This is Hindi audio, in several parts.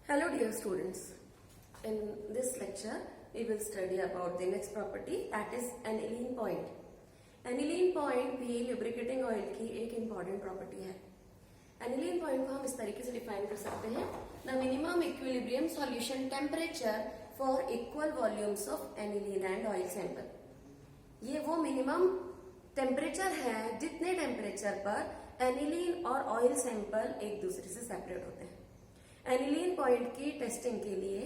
Hello dear students, in this lecture we will study about the next property, that is aniline point. Aniline point भी lubricating oil की एक important property है. Aniline point को हम इस तरीके से define कर सकते हैं, the minimum equilibrium solution temperature for equal volumes of aniline and oil sample. ये वो minimum temperature है जितने temperature पर aniline और oil sample एक दूसरे से separate होते हैं. एनिलीन पॉइंट की टेस्टिंग के लिए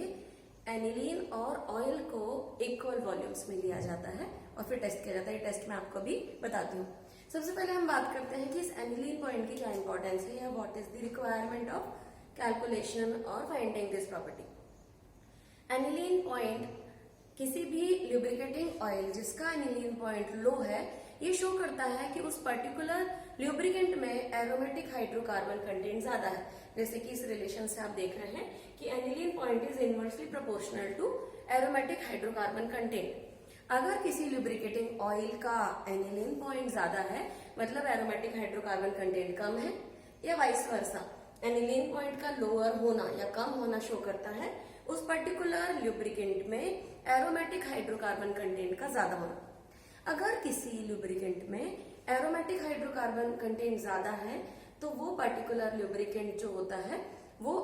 एनिलीन और ऑयल को इक्वल वॉल्यूम्स में लिया जाता है और फिर टेस्ट किया जाता है. ये टेस्ट मैं आपको भी बताती हूँ. सबसे पहले हम बात करते हैं कि इस एनिलीन पॉइंट की क्या इंपॉर्टेंस है या what is the requirement of calculation और finding this property. Aniline point किसी भी ल्यूब्रिकेटिंग ऑयल जिसका एनिलीन पॉइंट लो है, ये शो करता है कि उस पर्टिकुलर ल्यूब्रिकेंट में एरोमेटिक हाइड्रोकार्बन कंटेंट ज्यादा है. जैसे कि इस रिलेशन से आप देख रहे हैं कि aniline point is inversely proportional to aromatic hydrocarbon content. अगर किसी ल्यूब्रिकेटिंग ऑयल का एनिलीन पॉइंट ज्यादा है मतलब एरोमेटिक हाइड्रोकार्बन कंटेंट कम है, या वाइस वर्सा एनिलीन पॉइंट का लोअर होना या कम होना शो करता है उस पर्टिकुलर ल्यूब्रिकेंट में एरोमेटिक हाइड्रोकार्बन कंटेंट का ज्यादा होना. अगर किसी लुब्रिकेंट में एरोमेटिक हाइड्रोकार्बन कंटेंट ज्यादा है तो वो पर्टिकुलर लुब्रिकेंट जो होता है वो,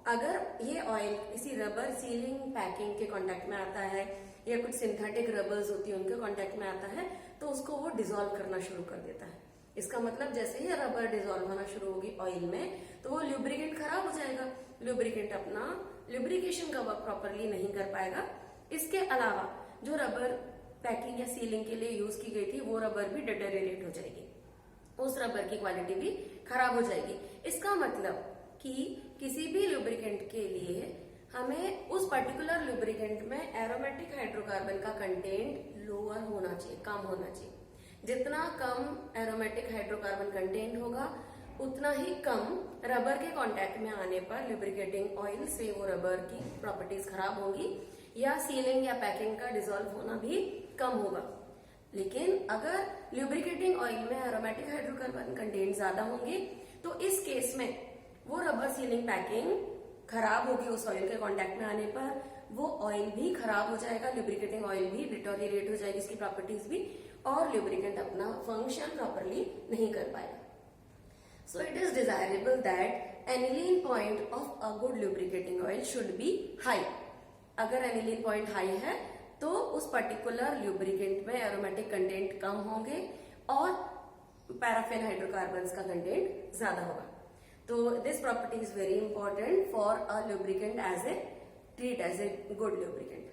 अगर ये ऑयल किसी रबर सीलिंग पैकिंग के कांटेक्ट में आता है या कुछ सिंथेटिक रबर्स होती है उनके कांटेक्ट में आता है तो उसको वो डिसॉल्व करना शुरू कर देता है. इसका मतलब जैसे ही रबर डिसॉल्व होना शुरू होगी ऑयल में तो वो लुब्रिकेंट खराब हो जाएगा. लुब्रिकेंट अपना लुब्रिकेशन का वर्क प्रॉपरली नहीं कर पाएगा. इसके अलावा जो रबर पैकिंग या सीलिंग के लिए यूज की गई थी वो रबर भी डिटेरियोरेट हो जाएगी, उस रबर की क्वालिटी भी खराब हो जाएगी. इसका मतलब कि किसी भी लुब्रिकेंट के लिए हमें उस पर्टिकुलर लुब्रिकेंट में एरोमेटिक हाइड्रोकार्बन का कंटेंट लोअर होना चाहिए, कम होना चाहिए. जितना कम एरोमेटिक हाइड्रोकार्बन कंटेंट होगा उतना ही कम रबर के कांटेक्ट में आने पर लुब्रिकेटिंग ऑयल से वो रबर की प्रॉपर्टीज खराब होंगी या सीलिंग या पैकिंग का डिसॉल्व होना भी कम होगा. लेकिन अगर ल्यूब्रिकेटिंग ऑयल में एरोमेटिक हाइड्रोकार्बन कंटेंट ज्यादा होंगे तो इस केस में वो रबर सीलिंग पैकिंग खराब होगी उस ऑयल के कांटेक्ट में आने पर, वो ऑयल भी खराब हो जाएगा, लुब्रिकेटिंग ऑयल भी डिटोरिएट हो जाएगी इसकी प्रॉपर्टीज भी, और लुब्रिकेंट अपना फंक्शन प्रॉपरली नहीं कर पाएगा. So it is desirable that aniline point of a good lubricating oil should be high. अगर एनिलीन पॉइंट हाई है तो उस पर्टिकुलर ल्यूब्रिकेंट में एरोमेटिक कंटेंट कम होंगे और पैराफिन हाइड्रोकार्बन्स का कंटेंट ज्यादा होगा. तो this property is very important for a lubricant as a treat as a good lubricant.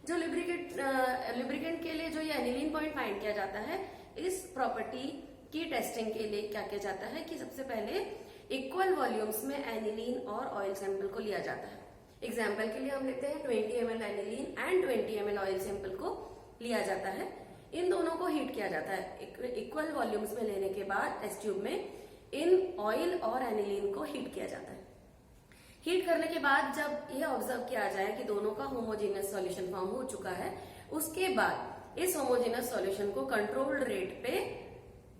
जो लुब्रिकेंट के लिए जो ये एनिलीन पॉइंट फाइंड किया जाता है, इस प्रॉपर्टी की टेस्टिंग के लिए क्या किया जाता है कि सबसे पहले इक्वल वॉल्यूम्स में एनिलीन और ऑयल सैंपल को लिया जाता है. एग्जाम्पल के लिए हम लेते हैं 20 ml aniline and 20 ml oil sample को लिया जाता है. इन दोनों को हीट किया जाता है. इक्वल वॉल्यूम्स में लेने के बाद टेस्ट ट्यूब में इन ऑयल और एनिलीन को हीट किया जाता है. हीट करने के बाद जब यह ऑब्जर्व किया जाए कि दोनों का होमोजेनियस सॉल्यूशन फॉर्म हो चुका है, उसके बाद इस होमोजेनियस सॉल्यूशन को कंट्रोल्ड रेट पे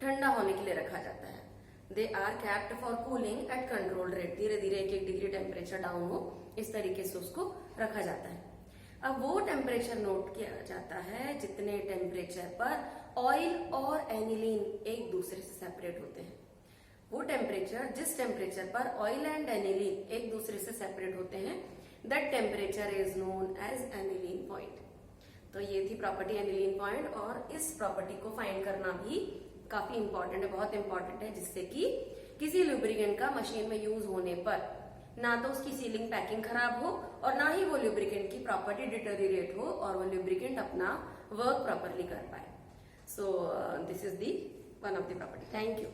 ठंडा होने के लिए रखा जाता है. They are kept for cooling at controlled rate. धीरे धीरे 1-1 डिग्री टेम्परेचर डाउन हो इस तरीके से उसको रखा जाता है. अब वो टेम्परेचर नोट किया जाता है जितने टेम्परेचर पर ऑयल और एनिलीन एक दूसरे से सेपरेट होते हैं. वो टेम्परेचर जिस टेम्परेचर पर ऑयल एंड एनिलीन एक दूसरे से सेपरेट होते हैं, that temperature is known as aniline point. तो ये थी प्रॉपर्टी एनिलीन पॉइंट, और इस प्रॉपर्टी को फाइंड करना भी काफी इंपॉर्टेंट है, बहुत इंपॉर्टेंट है, जिससे कि किसी लुब्रिकेंट का मशीन में यूज होने पर ना तो उसकी सीलिंग पैकिंग खराब हो और ना ही वो लुब्रिकेंट की प्रॉपर्टी डिटोरिएट हो और वो लुब्रिकेंट अपना वर्क प्रॉपरली कर पाए. So this is the one of the property. Thank you.